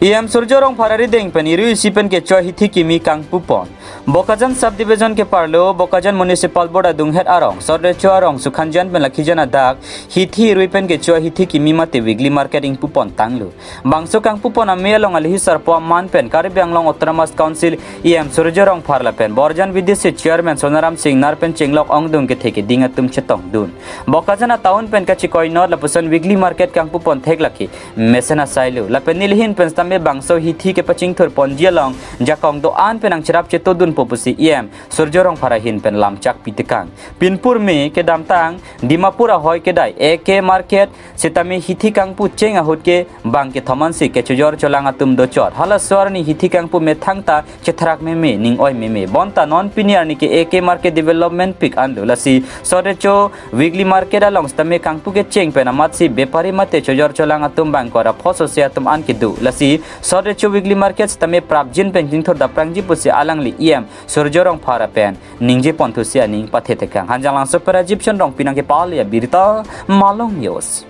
Iam Surjorong Farari Deng Peniru Isipen ke Choi Hithi Kimi Kang Pupon Bokajan Subdivision ke Parlo Bokajan Municipal Board Adung Het Arong Sodre Chuarong Sukhanjan Ben Lakhijan Adak Hithi Ruipen ke Choi Hithi Kimi Mate Weekly Marketing Pupon Tanglu Bangso Kang Pupon Amelong Alihi Sarpo Man Pen Karibiang Long Autonomous Council Iam Surjorong Farla Pen Borjan Vidisi Chairman Sonaram Singh Narpen Chenglok Ongdung ke Theke Dingatum Chetong Dun Bokajan Taun Pen Kachikoi Nor Lapusan Weekly Market Kang Pupon Thek Laki Mesena Sailu Lapen Nilhin Pen me bangso hithi ke paching thur pon jialong jakong do an penang cherap cheto dun popusi Iam Surjorong Farahin pen lam chak pitekang Pinpur me ke damtang Dimapura hoy ke dai AK market setame hithi kang pu cheng ahut ke bang ke thoman si ke chujor cholang atum do chor hala swarni hithi kang pu me thangta chethrak me ning oi me bonta non piniar ni ke AK market development pick andu lasi sorecho weekly market along stame kang pu ke cheng pen amat si bepari mate chujor cholang atum bang kora phoso se atum an ke du lasi Sodrecho weekly markets tame prabjin penjing thor daprangji pusi alangli Iam Surjorong Phara pen ningje pontusia ning pathetekang hanjang langsung para Egyptian rong pinang ke pal ya birita malong yos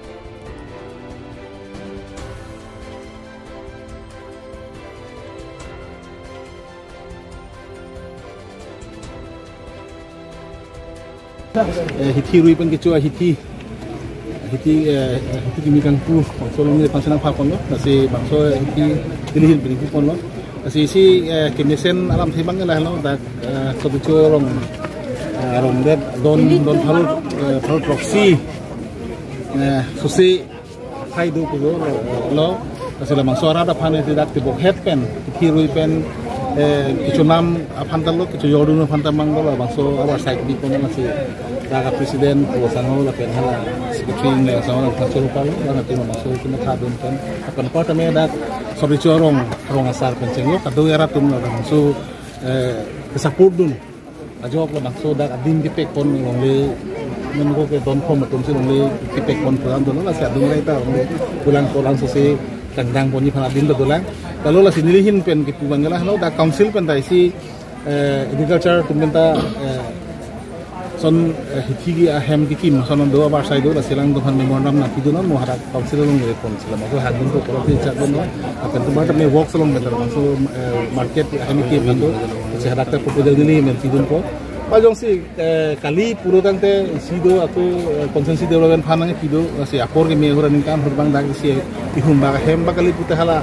Hithi ruipen ke Choi Hithi kimi kang pu bangso long ni pansenang phapon lo nasi bangso hithi dilihin beri pun lo nasi si kemesen alam sibang lah lo dak kebecu rong red don harut proxy susi hai du ko lo nasi la bangso ara da phane tidak tibok head pen hithi ruipen kichu nam aphantal lo kichu yodun aphantam manglo bangso our side di pun nasi daga presiden ko sango la pen hala secretary le sango la solo palo la timo maso timo khadun kan akan kota me dak sobi chorong asar penceng lo kadu era tum la so support dun ajok la maso dak adin di pek pon longle men ko ke don kom tum si longle di pek pon pulang dun la sa dung lai ta pulang so se tandang pon ni phana din do lang kalau la sinilihin pen ki pubangala no dak council pen dai si agriculture tumenta son hithi ahem dikim sonon do bar sai do la silang do han memorandum na kidu non mohara council long re kon sila ma hadun to ko ti cha don akan to bar me work salong betar so market ahem ki bando se harakta proposal dili men tidun ko bajong si kali puro tante sido atau konsensi development phanang kido si akor ke me hora ning kam hurbang dag si ihum ba hem ba kali puta hala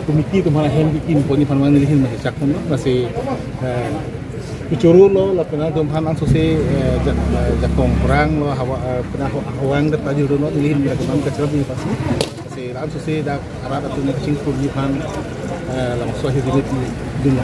komiti to mala hem dikim poni phanang nilihin ma chakon masih Kucuru lo la pena dom hanang sose jakong perang lo hawa pena hawang de paju lo dilihin mereka kam kecrab ni pasti se ran sose da arada tu ni cing pun ni pan la maso hi dinit dunia